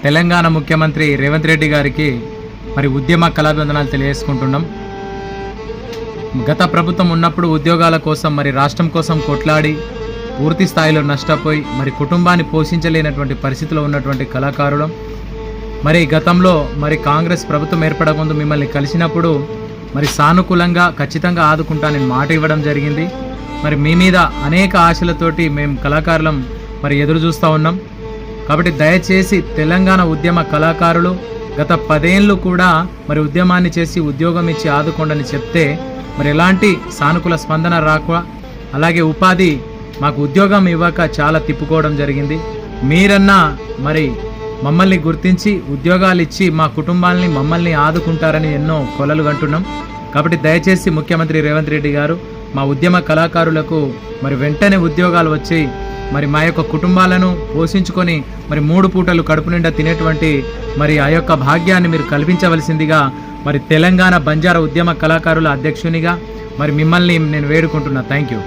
తెలంగాణ ముఖ్యమంత్రి రేవంత్ రెడ్డి గారికి మరి ఉద్యమ కళాభివందనాలు తెలియజేసుకుంటున్నాం. గత ప్రభుత్వం ఉన్నప్పుడు ఉద్యోగాల కోసం మరి రాష్ట్రం కోసం కొట్లాడి పూర్తి స్థాయిలో నష్టపోయి మరి కుటుంబాన్ని పోషించలేనటువంటి పరిస్థితిలో ఉన్నటువంటి కళాకారులం. మరి గతంలో మరి కాంగ్రెస్ ప్రభుత్వం ఏర్పడకముందు మిమ్మల్ని కలిసినప్పుడు మరి సానుకూలంగా ఖచ్చితంగా ఆదుకుంటానని మాట ఇవ్వడం జరిగింది. మరి మీ మీద అనేక ఆశలతోటి మేము కళాకారులం మరి ఎదురు చూస్తూ ఉన్నాం. కాబట్టి దయచేసి తెలంగాణ ఉద్యమ కళాకారులు గత 10 ఏళ్ళు కూడా మరి ఉద్యమాన్ని చేసి ఉద్యోగం ఇచ్చి ఆదుకోండి చెప్తే మరి ఎలాంటి సానుకూల స్పందన రాక, అలాగే ఉపాధి మాకు ఉద్యోగం ఇవ్వక చాలా తిప్పుకోవడం జరిగింది. మీరన్నా మరి మమ్మల్ని గుర్తించి ఉద్యోగాలు ఇచ్చి మా కుటుంబాలని మమ్మల్ని ఆదుకుంటారని ఎన్నో కొలలు కంటున్నాం. కాబట్టి దయచేసి ముఖ్యమంత్రి రేవంత్ రెడ్డి గారు మా ఉద్యమ కళాకారులకు మరి వెంటనే ఉద్యోగాలు వచ్చి మరి మా యొక్క కుటుంబాలను పోషించుకొని మరి 3 పూటలు కడుపు నిండా తినేటువంటి మరి ఆ యొక్క భాగ్యాన్ని మీరు కల్పించవలసిందిగా మరి తెలంగాణ బంజారా ఉద్యమ కళాకారుల అధ్యక్షునిగా మరి మిమ్మల్ని నేను వేడుకుంటున్నా. Thank you.